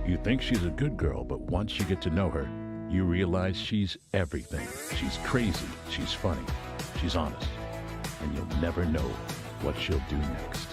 You think she's a good girl, but once you get to know her, you realize she's everything. She's crazy, she's funny, she's honest, and you'll never know what she'll do next.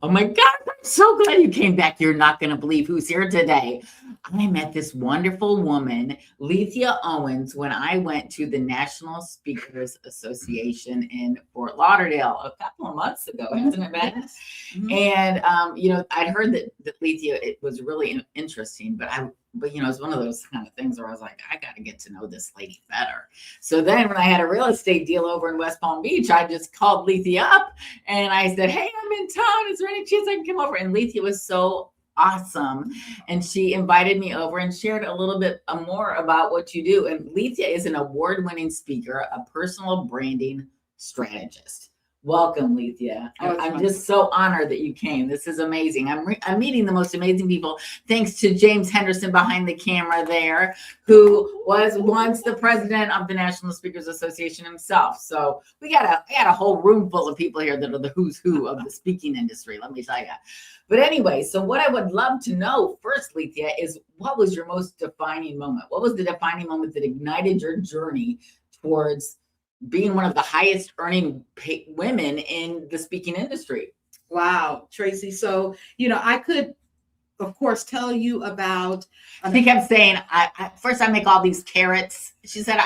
Oh my God, I'm so glad you came back. You're not going to believe who's here today. I met this wonderful woman, Lethia Owens, when I went to the National Speakers Association in Fort Lauderdale a couple of months ago, hasn't it been? Yes. Mhm. And I'd heard that Lethia, it was really interesting, but it's one of those kind of things where I was like, I got to get to know this lady better. So then when I had a real estate deal over in West Palm Beach, I just called Lethia up and I said, hey, I'm in town. Is there any chance I can come over? And Lethia was so awesome. And she invited me over and shared a little bit more about what you do. And Lethia is an award-winning speaker, a personal branding strategist. Welcome, Lethia. I'm just so honored that you came. This is amazing. I'm meeting the most amazing people, thanks to James Henderson behind the camera there, who was once the president of the National Speakers Association himself. I got a whole room full of people here that are the who's who of the speaking industry, let me tell you. But anyway, so what I would love to know first, Lethia, is what was your most defining moment? What was the defining moment that ignited your journey towards being one of the highest earning women in the speaking industry? Wow, Tracy. So, I could, of course, tell you about. She kept saying, first I make all these carrots. She said,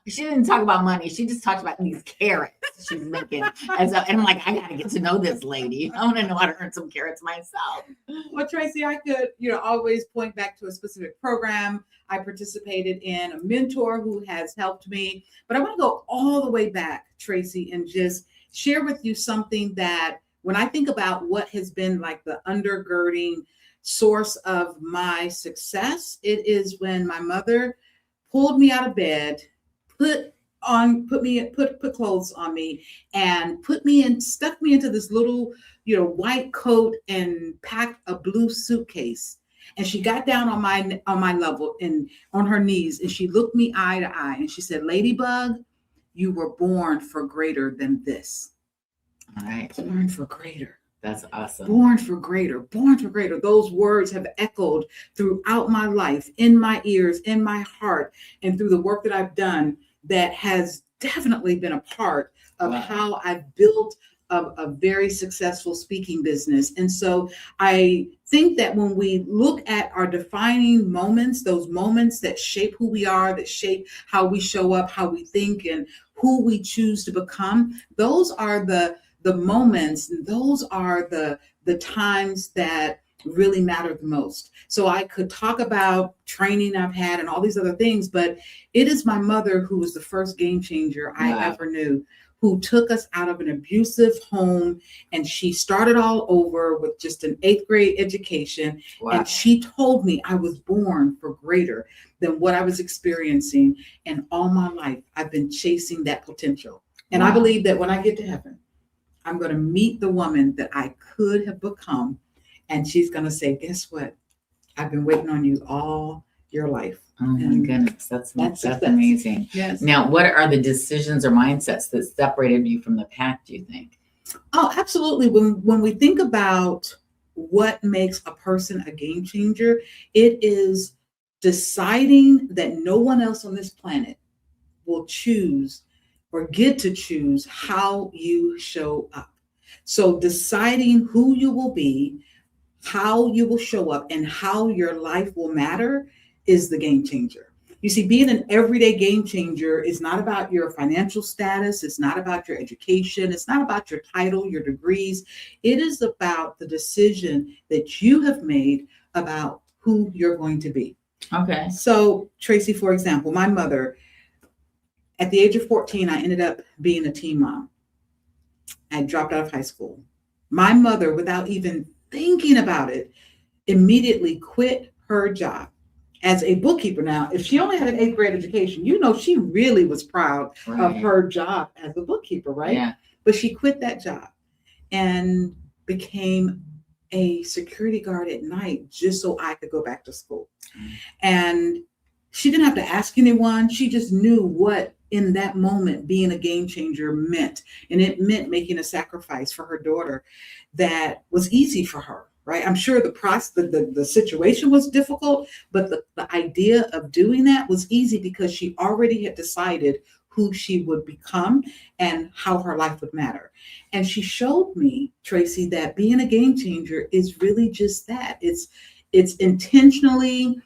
she didn't talk about money. She just talked about these carrots she's making. And I'm like, I got to get to know this lady. I want to know how to earn some carrots myself. Well, Tracy, I could, always point back to a specific program I participated in, a mentor who has helped me. But I want to go all the way back, Tracy, and just share with you something that when I think about what has been like the undergirding source of my success, it is when my mother pulled me out of bed, put clothes on me, and stuck me into this little, white coat and packed a blue suitcase. And she got down on my level and on her knees, and she looked me eye to eye, and she said, Ladybug, you were born for greater than this. All right. Born for greater. That's awesome. Born for greater, born for greater. Those words have echoed throughout my life, in my ears, in my heart, and through the work that I've done that has definitely been a part of how I've built a very successful speaking business. And so I think that when we look at our defining moments, those moments that shape who we are, that shape how we show up, how we think, and who we choose to become, those are the moments, those are the times that really matter the most. So I could talk about training I've had and all these other things, but it is my mother who was the first game changer I ever knew, who took us out of an abusive home, and she started all over with just an 8th grade education. Wow. And she told me I was born for greater than what I was experiencing. And all my life, I've been chasing that potential. And I believe that when I get to heaven, I'm going to meet the woman that I could have become. And she's going to say, guess what? I've been waiting on you all your life. Oh my goodness. That's amazing. Yes. Now, what are the decisions or mindsets that separated you from the pack, do you think? Oh, absolutely. When we think about what makes a person a game changer, it is deciding that no one else on this planet will choose or get to choose how you show up. So deciding who you will be, how you will show up, and how your life will matter is the game changer. You see, being an everyday game changer is not about your financial status. It's not about your education. It's not about your title, your degrees. It is about the decision that you have made about who you're going to be. Okay. So, Tracy, for example, my mother, at the age of 14, I ended up being a teen mom. I dropped out of high school. My mother, without even thinking about it, immediately quit her job as a bookkeeper. Now, if she only had an 8th grade education, she really was proud of her job as a bookkeeper, right? Yeah. But she quit that job and became a security guard at night just so I could go back to school. And she didn't have to ask anyone. She just knew what in that moment being a game changer meant. And it meant making a sacrifice for her daughter that was easy for her. right? I'm sure the process, the situation was difficult, but the idea of doing that was easy because she already had decided who she would become and how her life would matter. And she showed me, Tracy, that being a game changer is really just that. It's intentionally,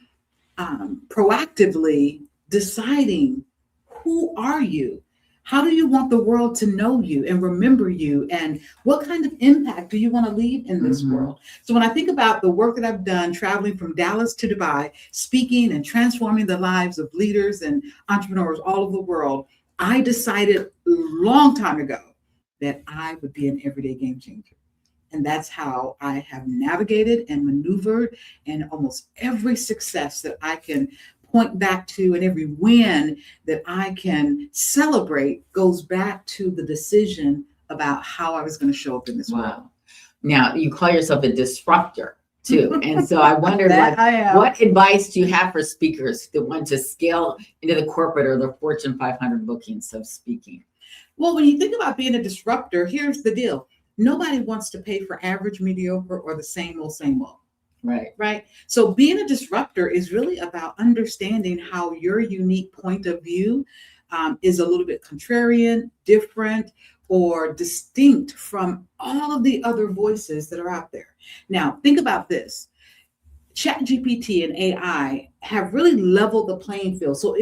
proactively deciding, who are you? How do you want the world to know you and remember you? And what kind of impact do you want to leave in this world? So when I think about the work that I've done, traveling from Dallas to Dubai, speaking and transforming the lives of leaders and entrepreneurs all over the world, I decided a long time ago that I would be an everyday game changer. And that's how I have navigated and maneuvered, and almost every success that I can point back to and every win that I can celebrate goes back to the decision about how I was going to show up in this world. Now, you call yourself a disruptor too. And so I wondered, That I am. what advice do you have for speakers that want to scale into the corporate or the Fortune 500 bookings of speaking? Well, when you think about being a disruptor, here's the deal. Nobody wants to pay for average, mediocre, or the same old, same old. Right. So being a disruptor is really about understanding how your unique point of view is a little bit contrarian, different, or distinct from all of the other voices that are out there. Now, think about this. ChatGPT and AI have really leveled the playing field. So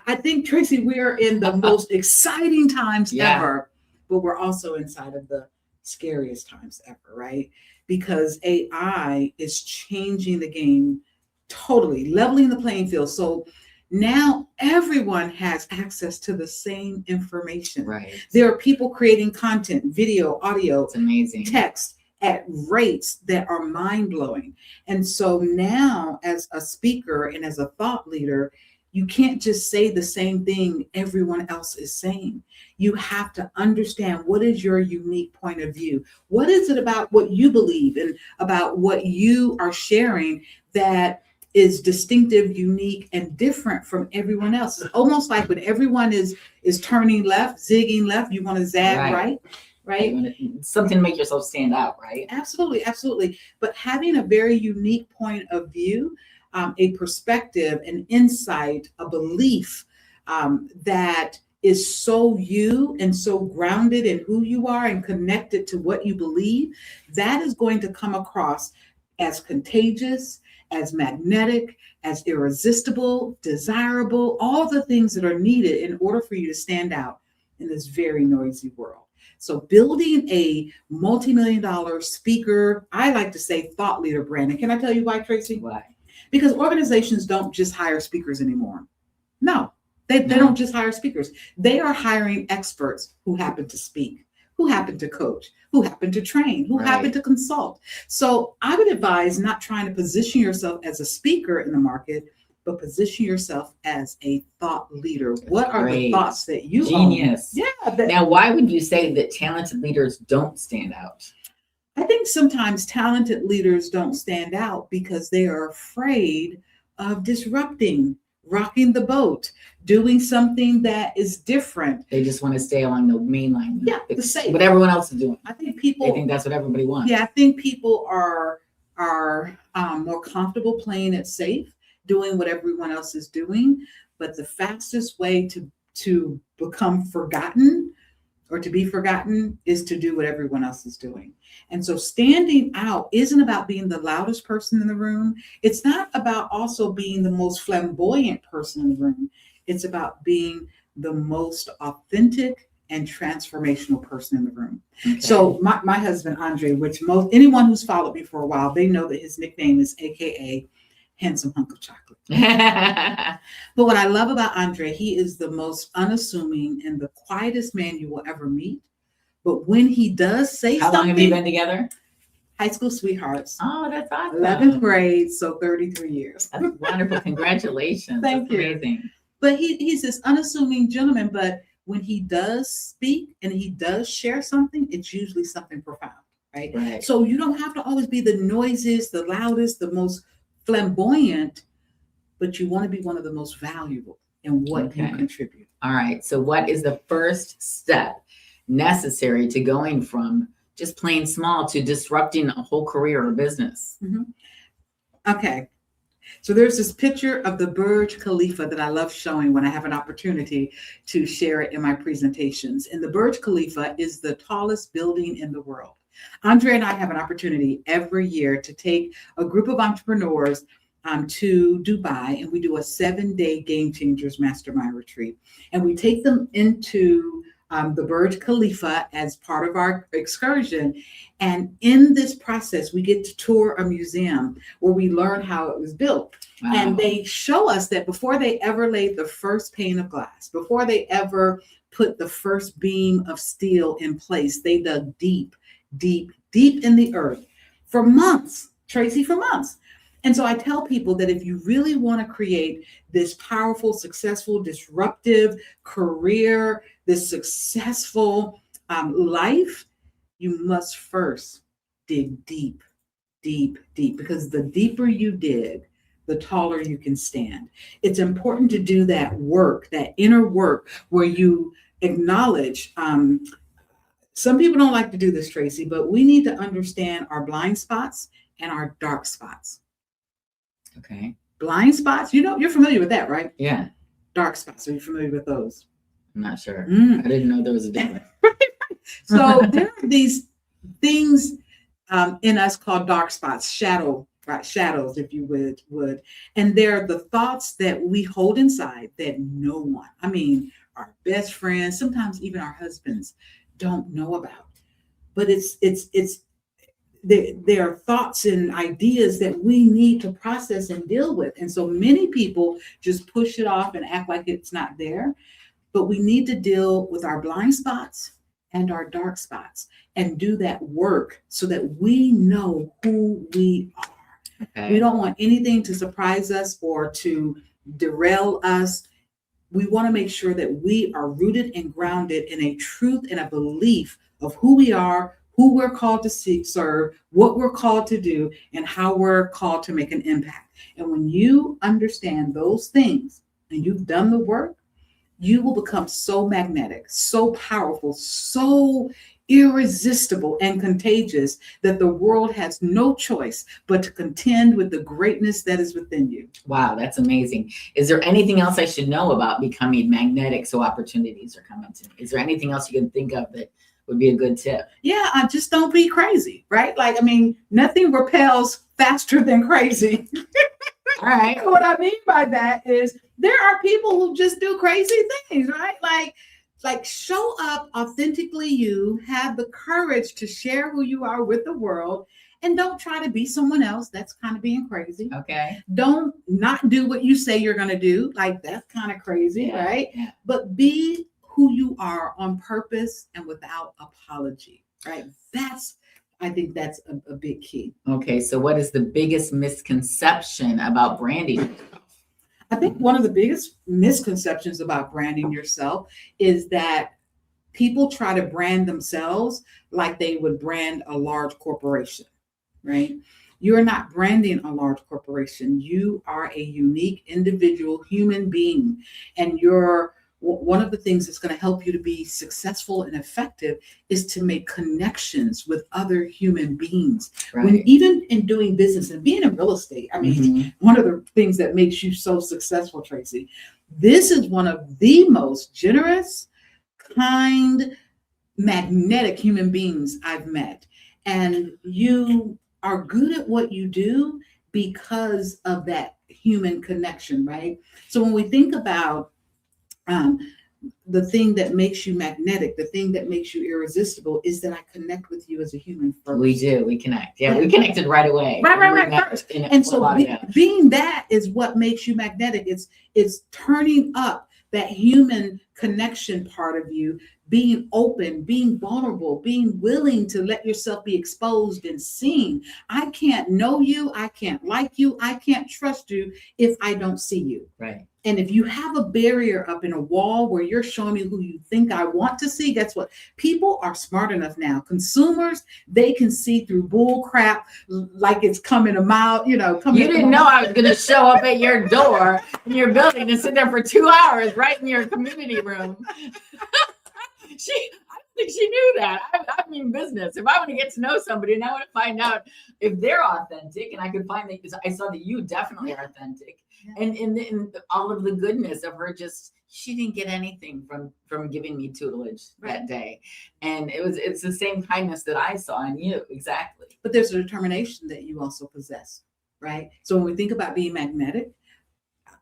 I think, Tracy, we're in the most exciting times ever, but we're also inside of the scariest times ever, right? Because AI is changing the game totally, leveling the playing field. So now everyone has access to the same information. Right. There are people creating content, video, audio, it's amazing, text at rates that are mind-blowing. And so now, as a speaker and as a thought leader, you can't just say the same thing everyone else is saying. You have to understand, what is your unique point of view? What is it about what you believe and about what you are sharing that is distinctive, unique, and different from everyone else? It's almost like when everyone is turning left, zigging left, you want to zag right? Something to make yourself stand out, right? Absolutely. But having a very unique point of view, a perspective, an insight, a belief that is so you and so grounded in who you are and connected to what you believe, that is going to come across as contagious, as magnetic, as irresistible, desirable, all the things that are needed in order for you to stand out in this very noisy world. So building a multi-million-dollar speaker, I like to say thought leader brand. And can I tell you why, Tracy? Why? Because organizations don't just hire speakers anymore. No, they don't just hire speakers. They are hiring experts who happen to speak, who happen to coach, who happen to train, who happen to consult. So I would advise not trying to position yourself as a speaker in the market, but position yourself as a thought leader. What are the thoughts that you Genius. own? Yeah. Now, why would you say that talented leaders don't stand out? I think sometimes talented leaders don't stand out because they are afraid of disrupting, rocking the boat, doing something that is different. They just want to stay along the main line. Yeah, the same. What everyone else is doing. I think They people think that's what everybody wants. Yeah, I think people are more comfortable playing it safe, doing what everyone else is doing. But the fastest way to become forgotten or to be forgotten is to do what everyone else is doing. And so standing out isn't about being the loudest person in the room. It's not about also being the most flamboyant person in the room. It's about being the most authentic and transformational person in the room. Okay. So my husband, Andre, which anyone who's followed me for a while, they know that his nickname is AKA Handsome Hunk of Chocolate. But what I love about Andre, he is the most unassuming and the quietest man you will ever meet. But when he does say something. How long have you been together? High school sweethearts. Oh, that's awesome. 11th grade, so 33 years. That's wonderful. Congratulations. Thank you. Amazing. But he's this unassuming gentleman, but when he does speak and he does share something, it's usually something profound, right? So you don't have to always be the noisiest, the loudest, the most flamboyant, but you want to be one of the most valuable in what you contribute. All right. So what is the first step necessary to going from just plain small to disrupting a whole career or business. Okay. So there's this picture of the Burj Khalifa that I love showing when I have an opportunity to share it in my presentations. And the Burj Khalifa is the tallest building in the world. Andre and I have an opportunity every year to take a group of entrepreneurs to Dubai, and we do a 7-day Game Changers Mastermind retreat. And we take them into the Burj Khalifa as part of our excursion. And in this process, we get to tour a museum where we learn how it was built. Wow. And they show us that before they ever laid the first pane of glass, before they ever put the first beam of steel in place, they dug deep, deep, deep in the earth for months, Tracy, for months. And so I tell people that if you really want to create this powerful, successful, disruptive career, this successful life, you must first dig deep, deep, deep, because the deeper you dig, the taller you can stand. It's important to do that work, that inner work where you acknowledge. Some people don't like to do this, Tracy, but we need to understand our blind spots and our dark spots. Okay. Blind spots, you're familiar with that, right? Yeah. Dark spots, are you familiar with those? I'm not sure. I didn't know there was a difference. So there are these things in us called dark spots, shadows, if you would. And they're the thoughts that we hold inside that no one, I mean, our best friends, sometimes even our husbands, don't know about. But there are thoughts and ideas that we need to process and deal with. And so many people just push it off and act like it's not there. But we need to deal with our blind spots and our dark spots and do that work so that we know who we are. Okay. We don't want anything to surprise us or to derail us. We want to make sure that we are rooted and grounded in a truth and a belief of who we are, who we're called to serve, what we're called to do, and how we're called to make an impact. And when you understand those things and you've done the work, you will become so magnetic, so powerful, so irresistible and contagious that the world has no choice but to contend with the greatness that is within you. Wow, that's amazing. Is there anything else I should know about becoming magnetic so opportunities are coming to me? Is there anything else you can think of that would be a good tip? Yeah, just don't be crazy, right? Like, I mean, nothing repels faster than crazy. All right. What I mean by that is there are people who just do crazy things, right? Like show up authentically you, have the courage to share who you are with the world, and don't try to be someone else. That's kind of being crazy. Okay. Don't not do what you say you're going to do. Like, that's kind of crazy, right? Yeah. But be who you are on purpose and without apology, right? I think that's a big key. Okay. So what is the biggest misconception about branding? I think one of the biggest misconceptions about branding yourself is that people try to brand themselves like they would brand a large corporation, right? You're not branding a large corporation. You are a unique individual human being, and one of the things that's going to help you to be successful and effective is to make connections with other human beings. Right. When even in doing business and being in real estate, I mean, one of the things that makes you so successful, Tracy, this is one of the most generous, kind, magnetic human beings I've met. And you are good at what you do because of that human connection, right? So when we think about the thing that makes you magnetic, the thing that makes you irresistible is that I connect with you as a human first. We do. We connect. Yeah, we connected right away. Right. First. And so being that is what makes you magnetic. It's turning up that human connection part of you, being open, being vulnerable, being willing to let yourself be exposed and seen. I can't know you. I can't like you. I can't trust you if I don't see you. Right. And if you have a barrier up in a wall where you're showing me who you think I want to see, guess what? People are smart enough now. Consumers, they can see through bull crap like it's coming a mile, you didn't know I was going to show up at your door in your building and sit there for 2 hours right in your community room. I don't think she knew that. I'm in business. If I want to get to know somebody and I want to find out if they're authentic, and I could find that I saw that you definitely are authentic, and all of the goodness of her, just she didn't get anything from giving me tutelage that day, and it's the same kindness that I saw in you. Exactly. But there's a determination that you also possess, right? So when we think about being magnetic,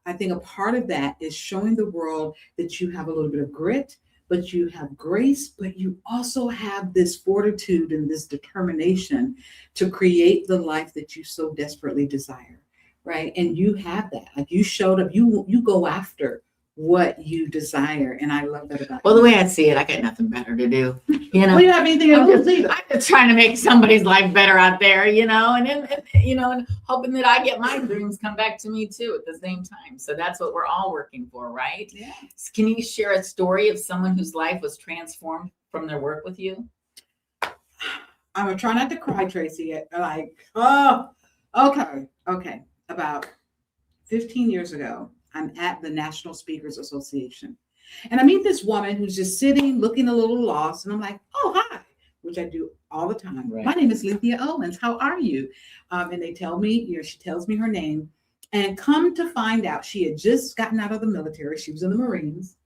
I think a part of that is showing the world that you have a little bit of grit, but you have grace, but you also have this fortitude and this determination to create the life that you so desperately desire, right? And you have that. Like you showed up, you go after what you desire. And I love that about Well, you. the way I see it, I got nothing better to do. You know, Well, you have anything I'm else either. just trying to make somebody's life better out there, you know, and hoping that I get my dreams come back to me too at the same time. So that's what we're all working for, right? Yeah. Can you share a story of someone whose life was transformed from their work with you? I'm gonna try not to cry, Tracy. Like, oh, okay. About 15 years ago, I'm at the National Speakers Association. And I meet this woman who's just sitting, looking a little lost. And I'm like, oh, hi, which I do all the time. Right. My name is Lethia Owens. How are you? And they tell me, she tells me her name. And come to find out, she had just gotten out of the military. She was in the Marines.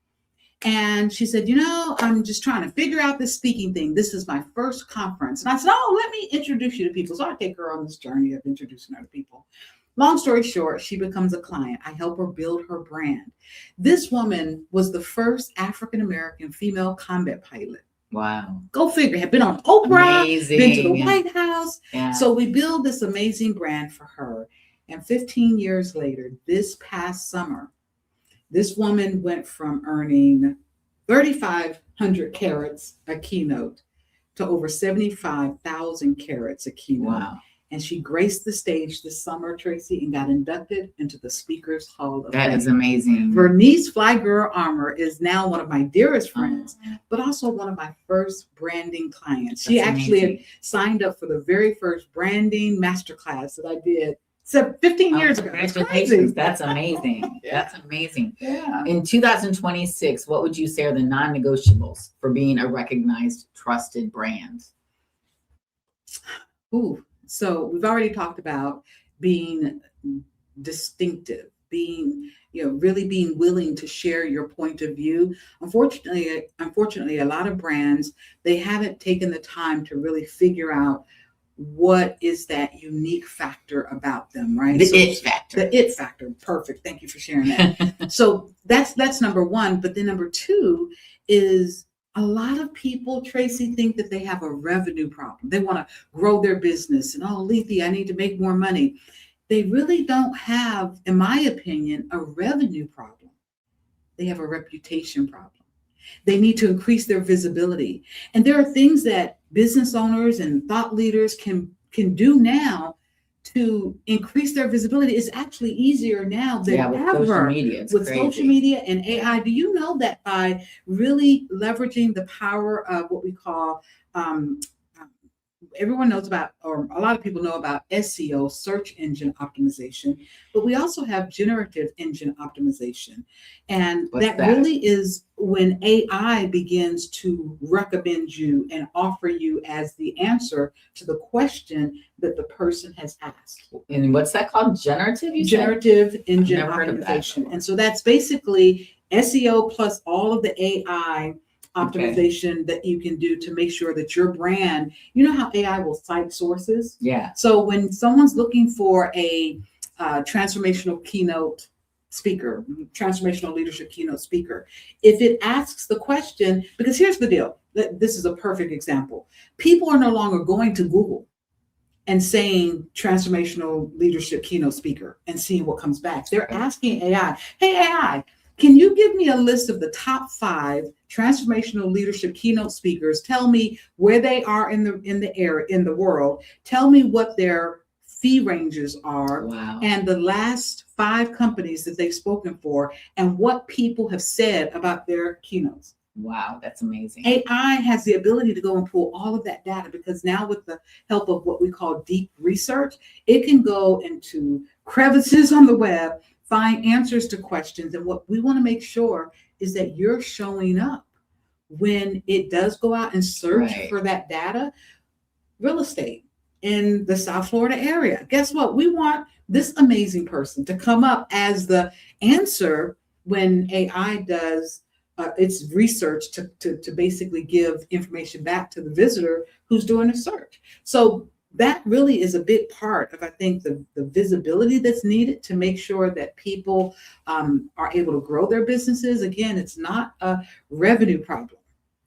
And she said, I'm just trying to figure out this speaking thing. This is my first conference. And I said, oh, let me introduce you to people. So I take her on this journey of introducing her to people. Long story short, she becomes a client. I help her build her brand. This woman was the first African-American female combat pilot. Wow. Go figure. Had been on Oprah, Amazing. been to the White House. Yeah. So we build this amazing brand for her. And 15 years later, this past summer, this woman went from earning 3,500 carats a keynote to over 75,000 carats a keynote. Wow. And she graced the stage this summer, Tracy, and got inducted into the Speakers Hall of Fame. That is amazing. Vernice Fly Girl Armour is now one of my dearest friends, but also one of my first branding clients. She actually had signed up for the very first branding masterclass that I did 15 years ago. Congratulations. That's amazing. That's amazing. Yeah. In 2026, what would you say are the non-negotiables for being a recognized, trusted brand? Ooh. So we've already talked about being distinctive, being, really being willing to share your point of view. Unfortunately, a lot of brands, they haven't taken the time to really figure out what is that unique factor about them, right? The it factor. The it factor. Perfect. Thank you for sharing that. So that's number one. But then number two is, a lot of people, Tracy, think that they have a revenue problem. They want to grow their business and, oh, Lethia, I need to make more money. They really don't have, in my opinion, a revenue problem. They have a reputation problem. They need to increase their visibility. And there are things that business owners and thought leaders can do now to increase their visibility. Is actually easier now than ever. Social media, with social media and AI. Do you know that by really leveraging the power of what we call, everyone knows about, or a lot of people know about SEO, search engine optimization, but we also have generative engine optimization. And that really is when AI begins to recommend you and offer you as the answer to the question that the person has asked. And what's that called? Generative? Generative engine optimization. And so that's basically SEO plus all of the AI optimization that you can do to make sure that your brand, how AI will cite sources. Yeah. So when someone's looking for a transformational keynote speaker, transformational leadership keynote speaker, if it asks the question, because here's the deal, this is a perfect example. People are no longer going to Google and saying transformational leadership keynote speaker and seeing what comes back. They're asking AI, hey, AI, can you give me a list of the top 5 transformational leadership keynote speakers? Tell me where they are in the world. Tell me what their fee ranges are, and the last 5 companies that they've spoken for, and what people have said about their keynotes. Wow, that's amazing. AI has the ability to go and pull all of that data, because now with the help of what we call deep research, it can go into crevices on the web, find answers to questions. And what we want to make sure is that you're showing up when it does go out and search Right. for that data. Real estate in the South Florida area. Guess what? We want this amazing person to come up as the answer when AI does its research to basically give information back to the visitor who's doing the search. So that really is a big part of, I think, the visibility that's needed to make sure that people are able to grow their businesses. Again, it's not a revenue problem.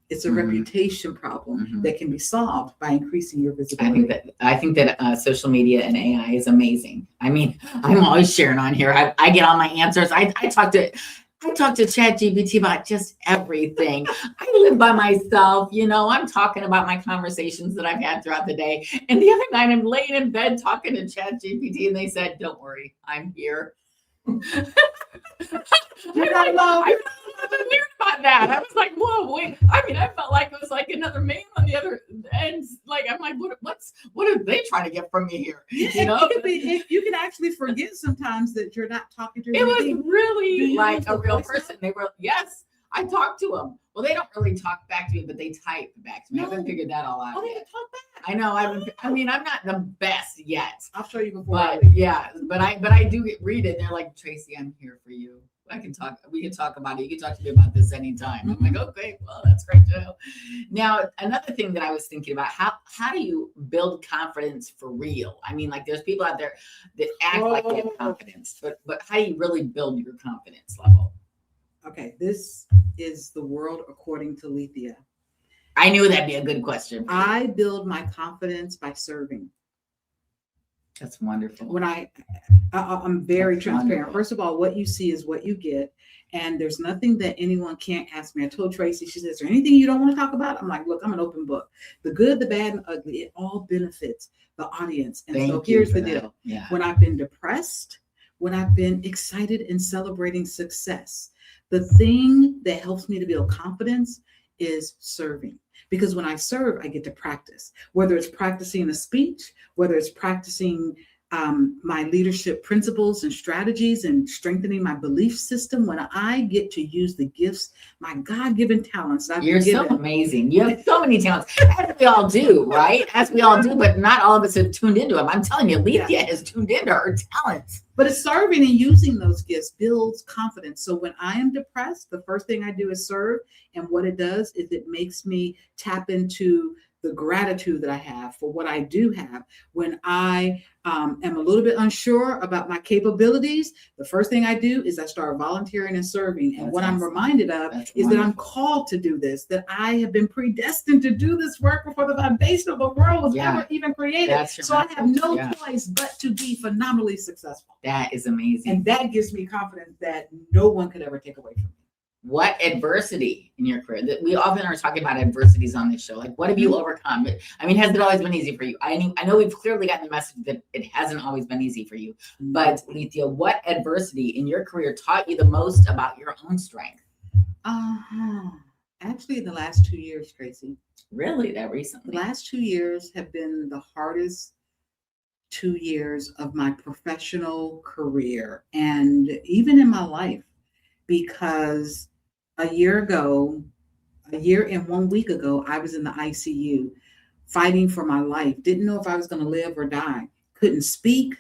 It's a reputation problem that can be solved by increasing your visibility. I think that social media and AI is amazing. I mean, I'm always sharing on here. I get all my answers. I talk to ChatGPT about just everything. I live by myself. You know, I'm talking about my conversations that I've had throughout the day. And the other night, I'm laying in bed talking to ChatGPT, and they said, "Don't worry, I'm here." You're not alone. I've been weird about that. I was like, whoa, wait. I mean, I felt like it was like another man on the other end. Like, I'm like, what are they trying to get from me here? You know, you can actually forget sometimes that you're not talking to. It was really like a real person. They were, yes, I talked to them. Well, they don't really talk back to me, but they type back to me. I haven't figured that all out Oh, they yet. talk back. I know. I mean, I'm not the best yet. I'll show you before. But yeah, but I do read it. And they're like, "Tracy, I'm here for you. I can talk. We can talk about it. You can talk to me about this anytime." I'm like, "Okay, well, that's great to know." Now, another thing that I was thinking about, how do you build confidence for real? I mean, like, there's people out there that act like they have confidence, but how do you really build your confidence level? Okay, this is the world according to Lethia. I knew that'd be a good question. I build my confidence by serving. That's wonderful. When I'm very transparent. Wonderful. First of all, what you see is what you get. And there's nothing that anyone can't ask me. I told Tracy, she says, "Is there anything you don't want to talk about?" I'm like, "Look, I'm an open book. The good, the bad, and ugly, it all benefits the audience." And so here's the deal. Yeah. When I've been depressed, when I've been excited and celebrating success, the thing that helps me to build confidence is serving. Because when I serve, I get to practice, whether it's practicing a speech, whether it's practicing my leadership principles and strategies and strengthening my belief system. When I get to use the gifts, my God-given talents. You're so amazing. You have so many talents, as we all do, right? As we all do, but not all of us have tuned into them. I'm telling you, Lethia has tuned into her talents. But it's serving and using those gifts builds confidence. So when I am depressed, the first thing I do is serve. And what it does is it makes me tap into the gratitude that I have for what I do have. When I am a little bit unsure about my capabilities, the first thing I do is I start volunteering and serving. And what I'm reminded of is that I'm called to do this, that I have been predestined to do this work before the foundation of the world was ever even created. So I have no choice but to be phenomenally successful. That is amazing. And that gives me confidence that no one could ever take away from me. What adversity in your career that we often are talking about adversities on this show? Like, what have you overcome? I mean, has it always been easy for you? I know we've clearly gotten the message that it hasn't always been easy for you. But Lethia, what adversity in your career taught you the most about your own strength? Actually, the last 2 years, Tracy. Really? That recently? The last 2 years have been the hardest 2 years of my professional career and even in my life, because a year and 1 week ago, I was in the ICU fighting for my life. Didn't know if I was going to live or die. Couldn't speak.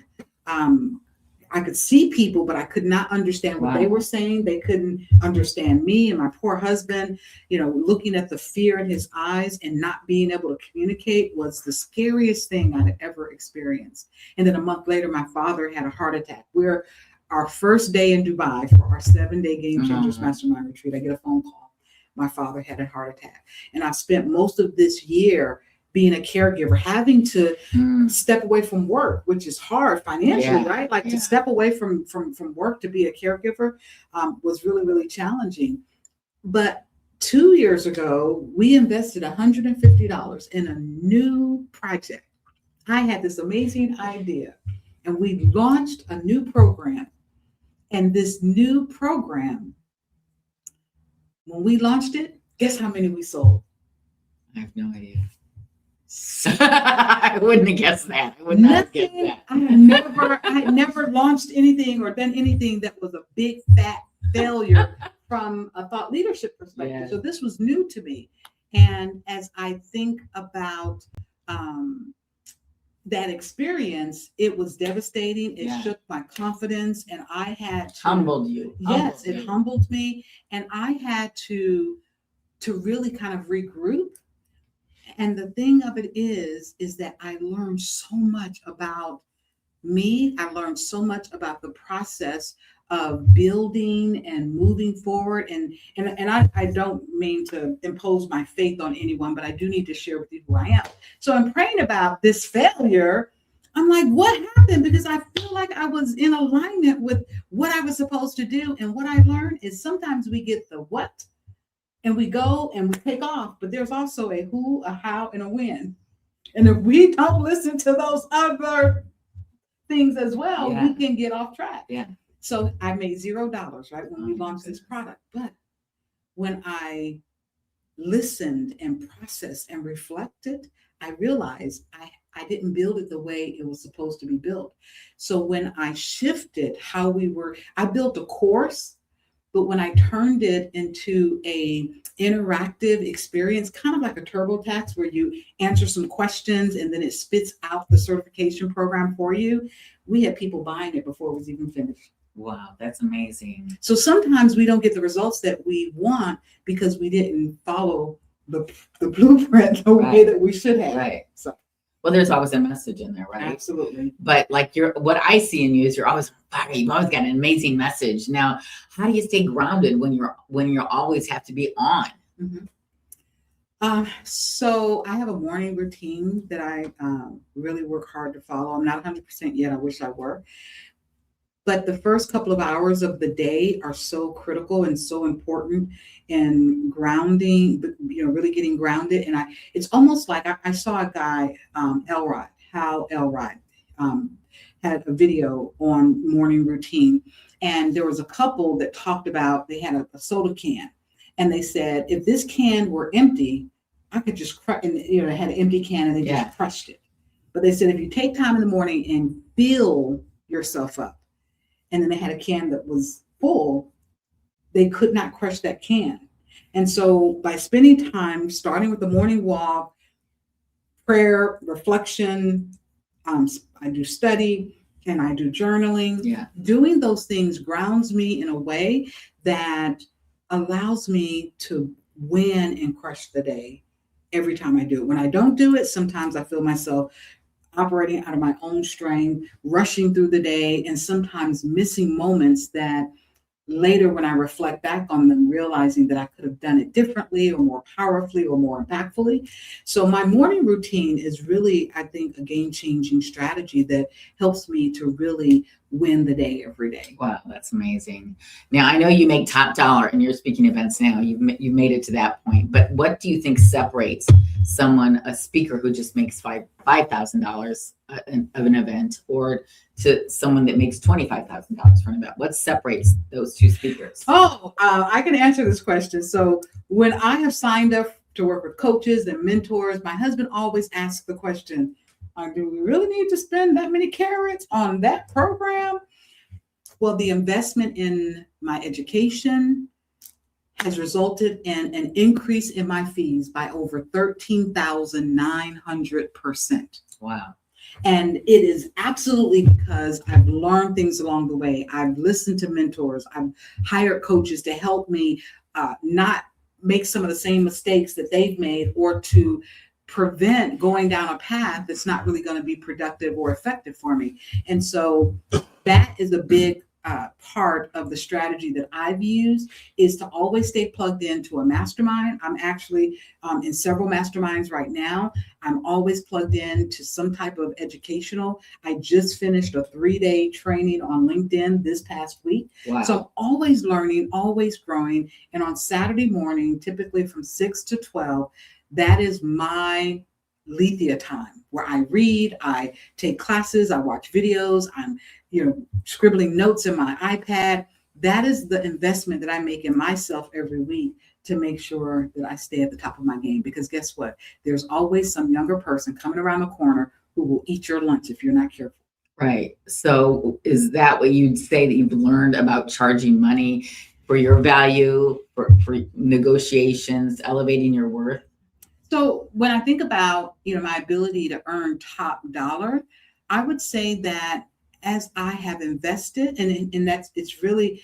I could see people, but I could not understand what they were saying. They couldn't understand me and my poor husband. You know, looking at the fear in his eyes and not being able to communicate was the scariest thing I'd ever experienced. And then a month later, my father had a heart attack. Our first day in Dubai for our 7-day Game Changers Mastermind Retreat, I get a phone call. My father had a heart attack. And I've spent most of this year being a caregiver, having to step away from work, which is hard financially, right? Like to step away from work to be a caregiver was really, really challenging. But 2 years ago, we invested $150 in a new project. I had this amazing idea, and we launched a new program. And this new program, when we launched it, guess how many we sold? I have no idea. I wouldn't have guessed that. I would not guess that. I had never launched anything or done anything that was a big fat failure from a thought leadership perspective. Yeah. So this was new to me. And as I think about that experience, it was devastating. It Yeah. shook my confidence, and I had to, Humbled you. yes, Humbled it you. humbled me, and I had to really kind of regroup. And the thing of it is that I learned so much about me. I learned so much about the process of building and moving forward. And I don't mean to impose my faith on anyone, but I do need to share with you who I am. So I'm praying about this failure. I'm like, what happened? Because I feel like I was in alignment with what I was supposed to do. And what I learned is sometimes we get the what and we go and we take off, but there's also a who, a how, and a when. And if we don't listen to those other things as well, Yeah. we can get off track. Yeah. So I made $0, right, when we Oh, launched this goodness. product. But when I listened and processed and reflected, I realized I didn't build it the way it was supposed to be built. So when I shifted how I built a course, but when I turned it into a interactive experience, kind of like a TurboTax, where you answer some questions and then it spits out the certification program for you, we had people buying it before it was even finished. Wow, that's amazing. So sometimes we don't get the results that we want because we didn't follow the blueprint the way Right. that we should have. Right. So Well, there's always a message in there, right? absolutely. But like what I see in you is you're always on fire. You've always got an amazing message. Now, how do you stay grounded when you always have to be on? So I have a morning routine that I really work hard to follow. I'm not 100% yet. I wish I were. But the first couple of hours of the day are so critical and so important in grounding, really getting grounded. And it's almost like I saw a guy, Hal Elrod, had a video on morning routine. And there was a couple that talked about, they had a soda can. And they said, if this can were empty, I could just crush, and they had an empty can and they just crushed it. But they said, if you take time in the morning and fill yourself up, and then they had a can that was full, they could not crush that can. And so by spending time, starting with the morning walk, prayer, reflection, I do study and I do journaling. Yeah. Doing those things grounds me in a way that allows me to win and crush the day every time I do it. When I don't do it, sometimes I feel myself operating out of my own strength, rushing through the day, and sometimes missing moments that later, when I reflect back on them, realizing that I could have done it differently or more powerfully or more impactfully. So my morning routine is really, I think, a game-changing strategy that helps me to really win the day every day. Wow, that's amazing. Now, I know you make top dollar in your speaking events now. You've made it to that point. But what do you think separates a speaker who just makes $5,000 of an event, or to someone that makes $25,000 for an event? What separates those two speakers? I can answer this question. So when I have signed up to work with coaches and mentors, my husband always asks the question, do we really need to spend that many carats on that program? Well, the investment in my education has resulted in an increase in my fees by over 13,900%. Wow. And it is absolutely because I've learned things along the way. I've listened to mentors. I've hired coaches to help me not make some of the same mistakes that they've made, or to prevent going down a path that's not really going to be productive or effective for me. And so that is a big part of the strategy that I've used, is to always stay plugged into a mastermind. I'm actually in several masterminds right now. I'm always plugged in to some type of educational. I just finished a 3-day training on LinkedIn this past week. Wow. So I'm always learning, always growing. And on Saturday morning, typically from 6 to 12, that is my Lethia time, where I read, I take classes, I watch videos, I'm scribbling notes in my iPad. That is the investment that I make in myself every week to make sure that I stay at the top of my game. Because guess what? There's always some younger person coming around the corner who will eat your lunch if you're not careful. Right. So is that what you'd say that you've learned about charging money for your value, for negotiations, elevating your worth? So when I think about, my ability to earn top dollar, I would say that as I have invested, and it's really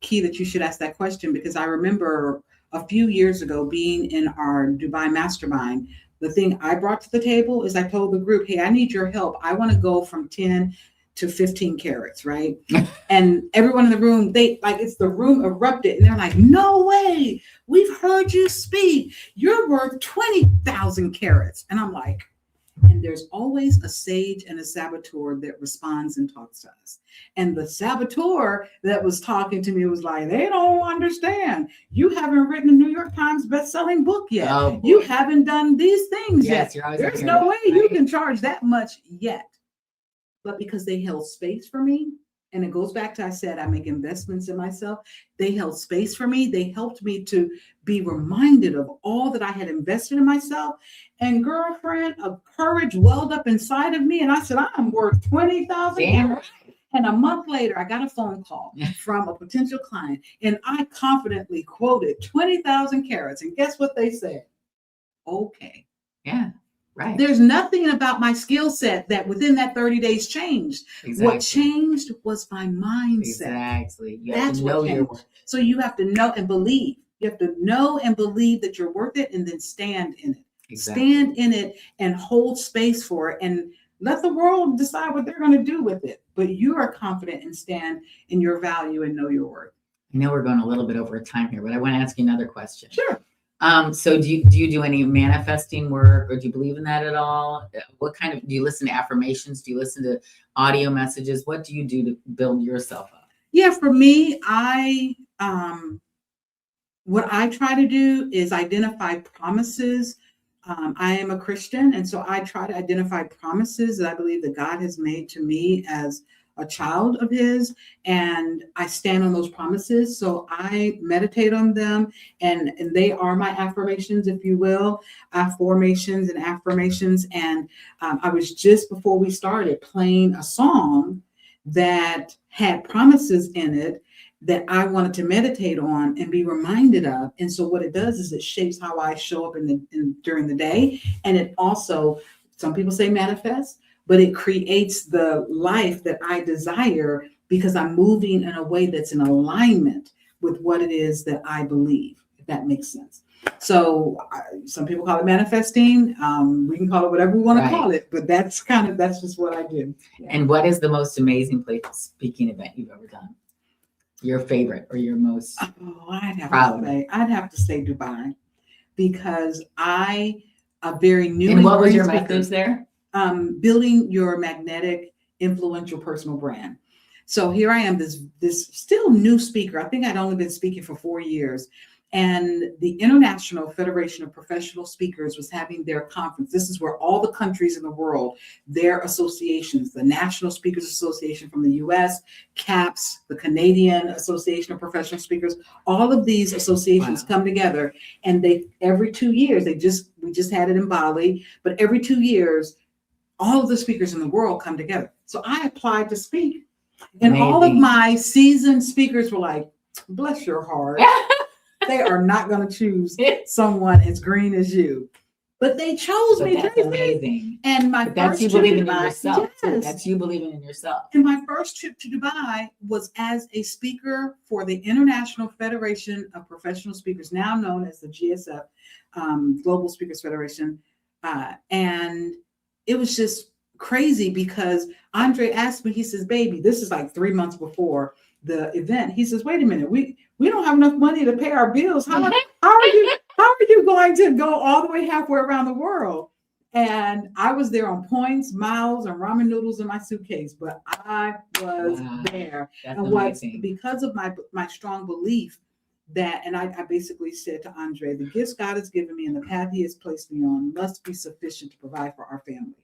key that you should ask that question, because I remember a few years ago being in our Dubai mastermind. The thing I brought to the table is I told the group, hey, I need your help. I want to go from 10 to 15 carats, right? And everyone in the room, it's the room erupted, and they're like, no way, we've heard you speak. You're worth 20,000 carats. And I'm like, and there's always a sage and a saboteur that responds and talks to us. And the saboteur that was talking to me was like, they don't understand. You haven't written a New York Times best-selling book yet. Oh, you haven't done these things yes, yet. There's no way you can charge that much yet. But because they held space for me, and it goes back to, I said, I make investments in myself. They held space for me. They helped me to be reminded of all that I had invested in myself. And girlfriend, a courage welled up inside of me. And I said, I'm worth 20,000. Damn. And a month later, I got a phone call from a potential client. And I confidently quoted 20,000 carats. And guess what they said? Okay. Yeah. Right. There's nothing about my skill set that within that 30 days changed. Exactly. What changed was my mindset. Exactly. That's what changed. So you have to know and believe. You have to know and believe that you're worth it, and then stand in it. Exactly. Stand in it and hold space for it, and let the world decide what they're going to do with it. But you are confident and stand in your value and know your worth. I know we're going a little bit over time here, but I want to ask you another question. Sure. So do you do any manifesting work, or do you believe in that at all? What do you listen to affirmations? Do you listen to audio messages? What do you do to build yourself up? Yeah, for me, what I try to do is identify promises. I am a Christian, and so I try to identify promises that I believe that God has made to me as a child of his, and I stand on those promises. So I meditate on them, and they are my affirmations, if you will, formations and affirmations. And I was just, before we started, playing a song that had promises in it that I wanted to meditate on and be reminded of. And so what it does is it shapes how I show up during the day. And it also, some people say manifest, but it creates the life that I desire, because I'm moving in a way that's in alignment with what it is that I believe, if that makes sense. So some people call it manifesting. We can call it whatever we want to call it, but that's just what I do. Yeah. And what is the most amazing speaking event you've ever done? Your favorite, or your most I'd have to say Dubai, because a very new. And what was your message there? Building your magnetic, influential personal brand. So here I am, this still new speaker. I think I'd only been speaking for 4 years. And the International Federation of Professional Speakers was having their conference. This is where all the countries in the world, their associations, the National Speakers Association from the US, CAPS, the Canadian Association of Professional Speakers, all of these associations come together, and every 2 years, we just had it in Bali, but every 2 years, all of the speakers in the world come together. So I applied to speak, and all of my seasoned speakers were like, bless your heart. They are not going to choose someone as green as you. But they chose me. That's amazing. And that's you believing in yourself. Yes. That's you believing in yourself. And my first trip to Dubai was as a speaker for the International Federation of Professional Speakers, now known as the GSF, Global Speakers Federation. And it was just crazy, because Andre asked me, he says, baby, this is like 3 months before the event. He says, wait a minute, we don't have enough money to pay our bills. How are you going to go all the way halfway around the world? And I was there on points, miles, and ramen noodles in my suitcase, but I was there. That's and amazing. Because of my strong belief that, and I basically said to Andre, the gifts God has given me and the path he has placed me on must be sufficient to provide for our family.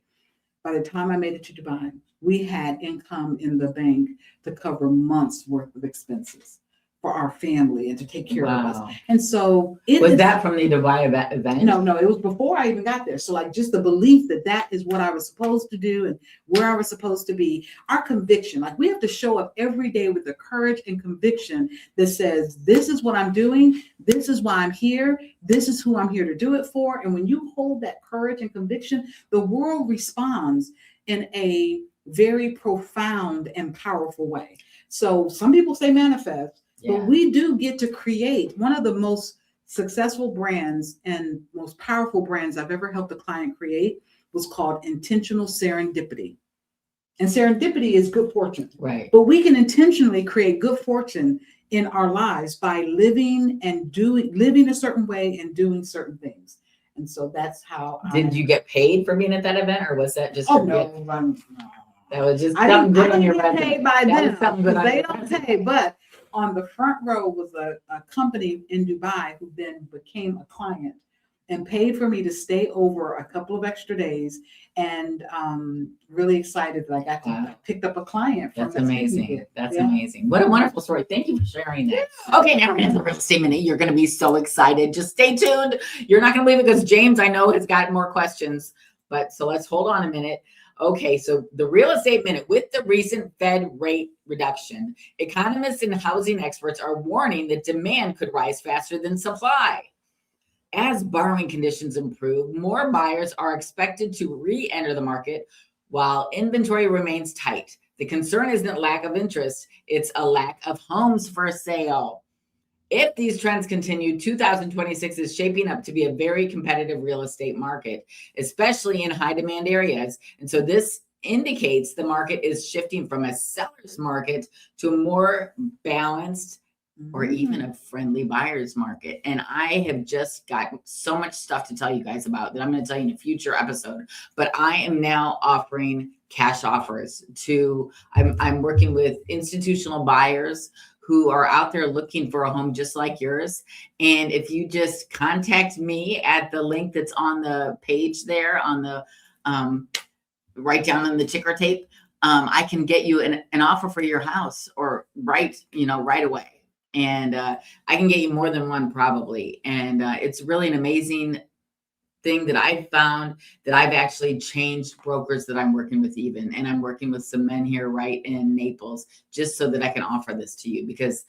By the time I made it to Dubai, we had income in the bank to cover months worth of expenses. for our family and to take care of Wow. us. And so Was that from the Dubai event? No, it was before I even got there. So like just the belief that that is what I was supposed to do and where I was supposed to be, our conviction, like we have to show up every day with the courage and conviction that says, this is what I'm doing. This is why I'm here. This is who I'm here to do it for. And when you hold that courage and conviction, the world responds in a very profound and powerful way. So some people say manifest, but we do get to create one of the most successful brands and most powerful brands I've ever helped a client create was called intentional serendipity. And serendipity is good fortune. Right. But we can intentionally create good fortune in our lives by living a certain way and doing certain things. And so that's how. Did you get paid for being at that event, or was that just? Oh no, that was just something good on your resume. Paid by them. They don't resume. pay, but on the front row was a company in Dubai who then became a client and paid for me to stay over a couple of extra days, and really excited that I got to pick up a client. That's amazing. That's amazing. What a wonderful story. Thank you for sharing that. Okay, now we're in the real estate minute. You're going to be so excited. Just stay tuned. You're not going to believe it because James, I know, has got more questions. But so let's hold on a minute. Okay, so the real estate minute. With the recent Fed rate reduction, economists and housing experts are warning that demand could rise faster than supply. As borrowing conditions improve, more buyers are expected to re-enter the market while inventory remains tight. The concern isn't lack of interest, it's a lack of homes for sale. If these trends continue, 2026 is shaping up to be a very competitive real estate market, especially in high demand areas. And so this indicates the market is shifting from a seller's market to a more balanced or even a friendly buyer's market. And I have just got so much stuff to tell you guys about that I'm going to tell you in a future episode. But I am now offering cash offers to, I'm working with institutional buyers who are out there looking for a home just like yours. And if you just contact me at the link that's on the page there on the, right down on the ticker tape, I can get you an offer for your house or right away. And I can get you more than one probably. And it's really an amazing thing that I've found that I've actually changed brokers that I'm working with even. And I'm working with some men here right in Naples just so that I can offer this to you because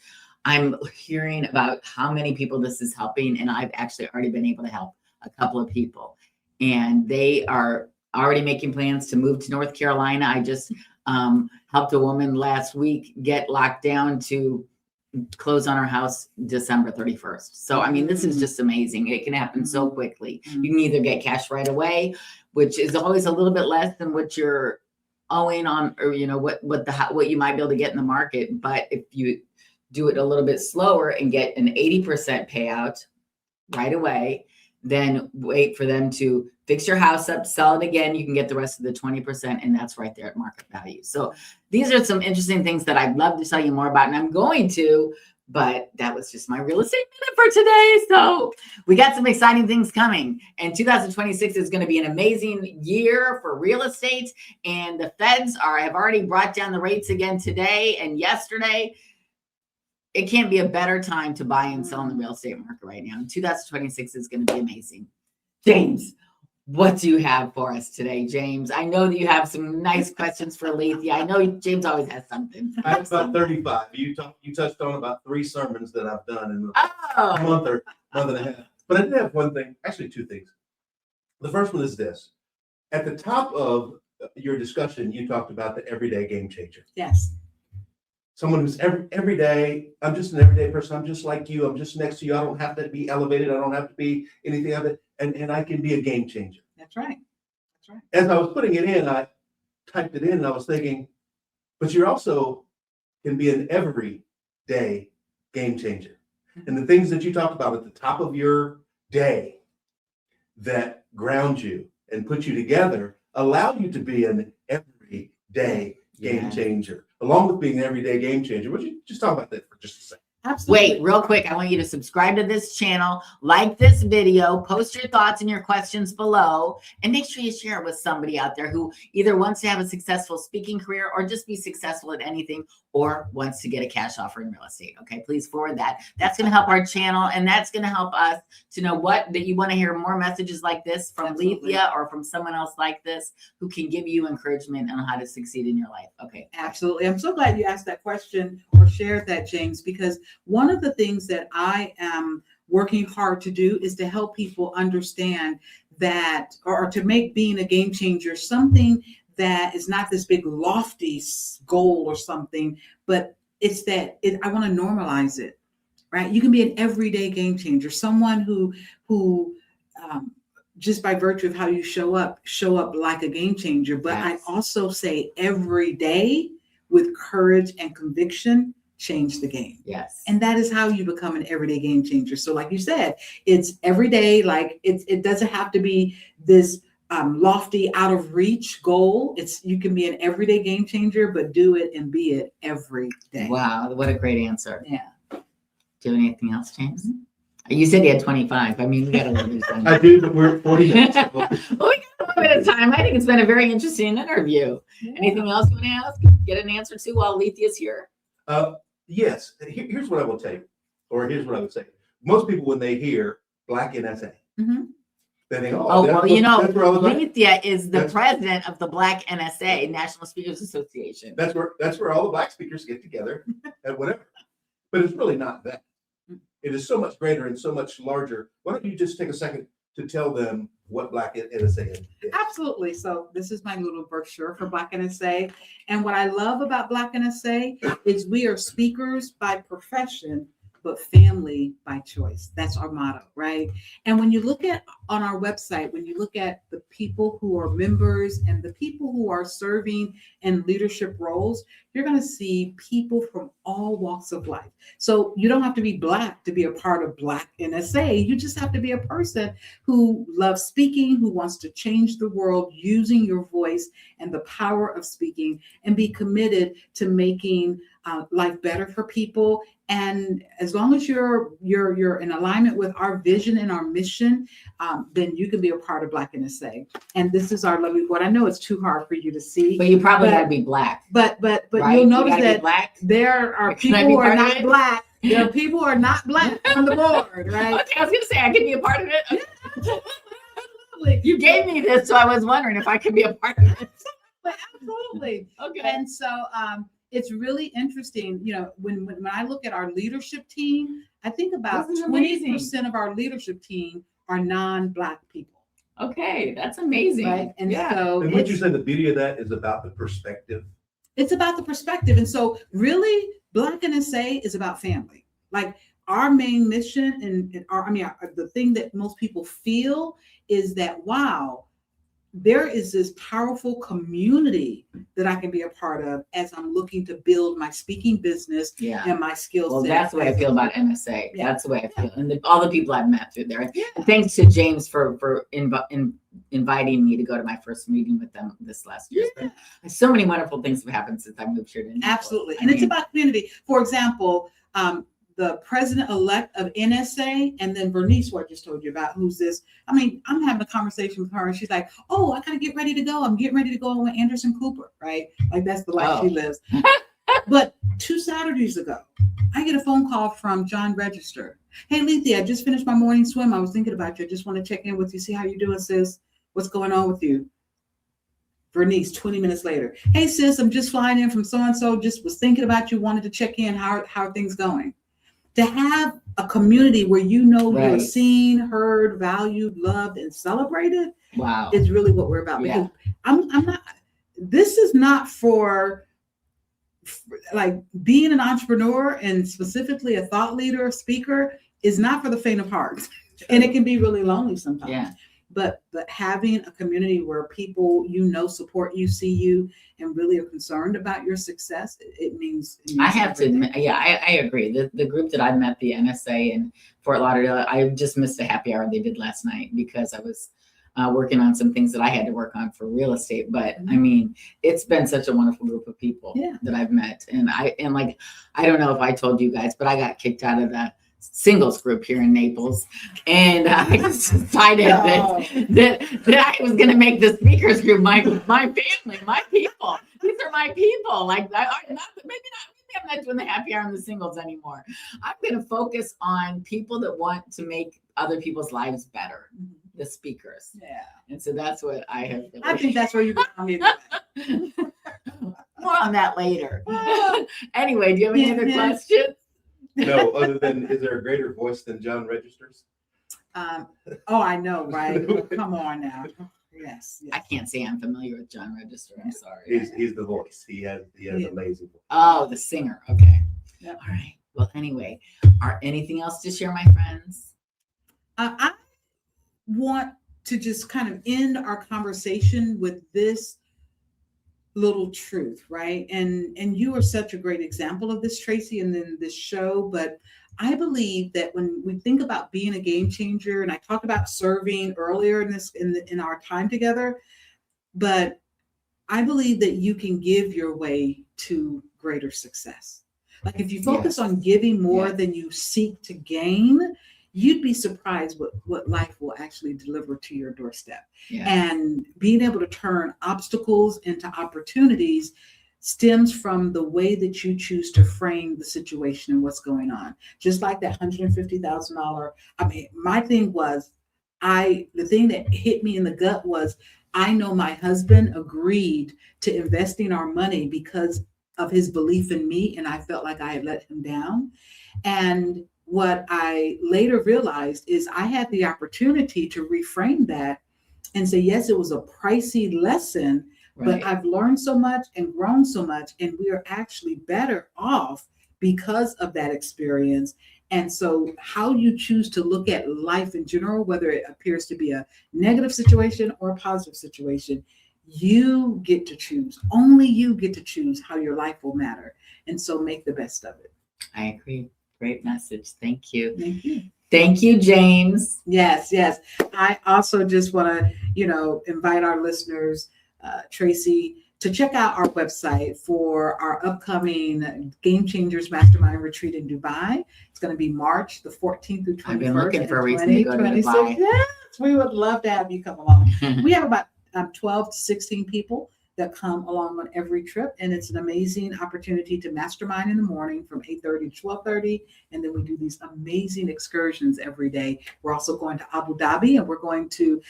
I'm hearing about how many people this is helping. And I've actually already been able to help a couple of people. And they are already making plans to move to North Carolina. I just helped a woman last week get locked down to close on our house December 31st. So, I mean, this is just amazing. It can happen so quickly. You can either get cash right away, which is always a little bit less than what you're owing on, or, what you might be able to get in the market. But if you do it a little bit slower and get an 80% payout right away, then wait for them to fix your house up, sell it again. You can get the rest of the 20%, and that's right there at market value. So these are some interesting things that I'd love to tell you more about, and I'm going to, but that was just my real estate minute for today. So we got some exciting things coming, and 2026 is going to be an amazing year for real estate, and the feds have already brought down the rates again today and yesterday. It can't be a better time to buy and sell in the real estate market right now. 2026 is going to be amazing. James, what do you have for us today, James? I know that you have some nice questions for Lethia. I know James always has something. I have about 35. You touched on about 3 sermons that I've done in a month and a half. But I did have one thing, actually 2 things. The first one is this. At the top of your discussion, you talked about the everyday game changer. Yes. Someone who's every day, I'm just an everyday person. I'm just like you. I'm just next to you. I don't have to be elevated. I don't have to be anything of it. And I can be a game changer. That's right. As I was putting it in, I typed it in and I was thinking, but you also can be an everyday game changer. And the things that you talked about at the top of your day that ground you and put you together allow you to be an everyday game changer. Along with being an everyday game changer, would you just talk about that for just a second? Absolutely. Wait, real quick. I want you to subscribe to this channel, like this video, post your thoughts and your questions below, and make sure you share it with somebody out there who either wants to have a successful speaking career or just be successful at anything or wants to get a cash offer in real estate. Okay, please forward that. That's going to help our channel, and that's going to help us to know that you want to hear more messages like this from Absolutely. Lethia or from someone else like this who can give you encouragement on how to succeed in your life. Okay. Absolutely. I'm so glad you asked that question or shared that, James, because one of the things that I am working hard to do is to help people understand that, or to make being a game changer something that is not this big lofty goal or something, but it's that I want to normalize it, right? You can be an everyday game changer, someone who just by virtue of how you show up like a game changer. But Yes. I also say every day with courage and conviction, change the game. Yes. And that is how you become an everyday game changer. So like you said, it's every day, like it doesn't have to be this lofty, out of reach goal. You can be an everyday game changer, but do it and be it every day. Wow, what a great answer. Yeah. Do you have anything else, James? You said you had 25. I mean, we got a little bit of time. I do, but we're at 40 minutes. Well, we got a little bit of time. I think it's been a very interesting interview. Anything else you want to ask? Get an answer to while Lethia's here? Yes. Here's what I will tell you, or here's what I would say. Most people, when they hear Black NSA, Mhm. they think, Oh, well, you know, that's where all the Black, Lethia is the That's- president of the Black NSA, National Speakers Association. that's where all the Black speakers get together and whatever. But it's really not that. It is so much greater and so much larger. Why don't you just take a second to tell them what Black NSA is? Absolutely. So this is my little brochure for Black NSA. And what I love about Black NSA is we are speakers by profession, but family by choice. That's our motto, right? And when you look at on our website, when you look at the people who are members and the people who are serving in leadership roles, you're going to see people from all walks of life. So you don't have to be Black to be a part of Black NSA. You just have to be a person who loves speaking, who wants to change the world using your voice and the power of speaking, and be committed to making life better for people. And as long as you're in alignment with our vision and our mission, then you can be a part of Black NSA. And this is our lovely board. I know it's too hard for you to see, But you probably got to be Black. but right? you'll You notice gotta be that Black. there are Can I people be who are part of not it? Black. There are people who are not Black on the board, right? Okay, I was going to say, I could be a part of it. Absolutely. You gave me this, so I was wondering if I could be a part of it. Absolutely. Okay. And so it's really interesting. You know, when I look at our leadership team, I think about This is amazing. 20% of our leadership team are non-Black people, Okay, that's amazing. right? And yeah. so And would you say the beauty of that is about the perspective? it's about the perspective. And so really Black NSA is about family. Like our main mission and the thing that most people feel is that, wow, there is this powerful community that I can be a part of as I'm looking to build my speaking business Yeah. and my skill Well, set. that's the way I feel about NSA. Yeah. That's the way I feel. And all the people I've met through there. Yeah. And thanks to James for inviting me to go to my first meeting with them this last year. Yeah. So many wonderful things have happened since I moved here to Indianapolis. Absolutely. I And it's mean, about community. For example, the president-elect of NSA, and then Bernice, who I just told you about, who's this. I mean, I'm having a conversation with her, and she's like, oh, I gotta get ready to go. I'm getting ready to go with Anderson Cooper, right? Like that's the life Oh. she lives. But 2 Saturdays ago, I get a phone call from John Register. Hey, Lethia, I just finished my morning swim. I was thinking about you. I just want to check in with you, see how you're doing, sis. What's going on with you? Bernice, 20 minutes later. Hey, sis, I'm just flying in from so-and-so. Just was thinking about you, wanted to check in. How are things going? To have a community where you know you're Right. seen, heard, valued, loved, and celebrated wow. is really what we're about. Yeah. Because I'm not, this is not for like being an entrepreneur and specifically a thought leader, speaker is not for the faint of heart. And it can be really lonely sometimes. Yeah. But having a community where people support you, see you, and really are concerned about your success, it means I have to everything. admit, yeah, I agree. The group that I met, the NSA in Fort Lauderdale, I just missed a happy hour they did last night because I was working on some things that I had to work on for real estate. But I mean, it's been such a wonderful group of people that I've met. And I don't know if I told you guys, but I got kicked out of the singles group here in Naples. And I decided that I was going to make the speakers group my family, my people. These are my people. Like, maybe I'm not doing the happy hour and the singles anymore. I'm going to focus on people that want to make other people's lives better. The speakers. Yeah. And so that's what I have. I think that's where you're going to More on that later. Anyway, do you have any other questions? No, other than, is there a greater voice than John Registers? I know, right? Come on now. Yes. I can't say I'm familiar with John Register. I'm sorry. He's the voice. He has amazing voice. Oh, the singer. Okay. Yep. All right. Well, anyway, anything else to share, my friends? I want to just kind of end our conversation with this little truth, right? And you are such a great example of this, Tracy, and then this show. But I believe that when we think about being a game changer, and I talked about serving earlier in our time together, but I believe that you can give your way to greater success. Like if you focus on giving more than you seek to gain, you'd be surprised what life will actually deliver to your doorstep. Yes. And being able to turn obstacles into opportunities stems from the way that you choose to frame the situation and what's going on. Just like that $150,000. I mean, my thing was, the thing that hit me in the gut was, I know my husband agreed to investing our money because of his belief in me, and I felt like I had let him down. And what I later realized is I had the opportunity to reframe that and say, yes, it was a pricey lesson, but I've learned so much and grown so much, and we are actually better off because of that experience. And so how you choose to look at life in general, whether it appears to be a negative situation or a positive situation, you get to choose. Only you get to choose how your life will matter. And so make the best of it. I agree. Great message. Thank you. Thank you. Thank you, James. Yes. I also just want to, invite our listeners, Tracy, to check out our website for our upcoming Game Changers Mastermind Retreat in Dubai. It's going to be March the 14th through 21st. I've been looking for a reason to go to Dubai. Yes, we would love to have you come along. We have about 12 to 16 people that come along on every trip, and it's an amazing opportunity to mastermind in the morning from 8:30 to 12:30, and then we do these amazing excursions every day. We're also going to Abu Dhabi, and we're going to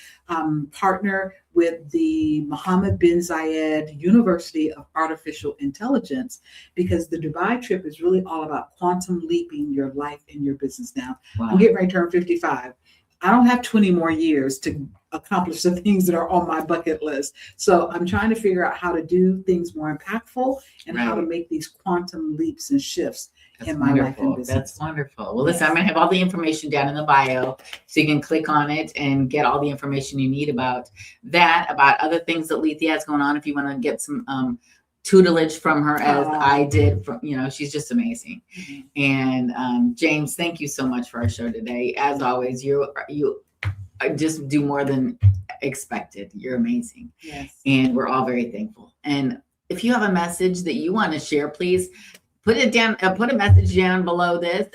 partner with the Mohammed bin Zayed University of Artificial Intelligence, because the Dubai trip is really all about quantum leaping your life and your business. Now, I'm getting ready to turn 55. I don't have 20 more years to accomplish the things that are on my bucket list. So I'm trying to figure out how to do things more impactful and how to make these quantum leaps and shifts in my life and business. That's wonderful. Well, listen, I'm going to have all the information down in the bio, so you can click on it and get all the information you need about that, about other things that Lethia has going on. If you want to get some tutelage from her, as I did, she's just amazing. And James, thank you so much for our show today. As always, you just do more than expected. You're amazing. Yes. And we're all very thankful. And if you have a message that you want to share, please put it down, put a message down below this.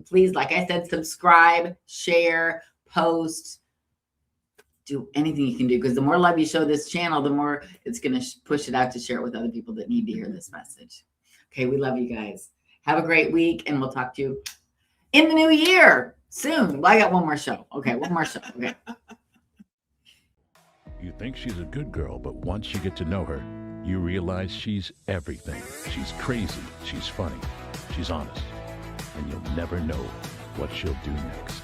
Please, like I said, subscribe, share, post, do anything you can do, because the more love you show this channel, the more it's going to push it out to share it with other people that need to hear this message. Okay, we love you guys. Have a great week, and we'll talk to you in the new year soon. Well, I got one more show. Okay, one more show. Okay. You think she's a good girl, but once you get to know her, you realize she's everything. She's crazy, she's funny, she's honest, and you'll never know what she'll do next.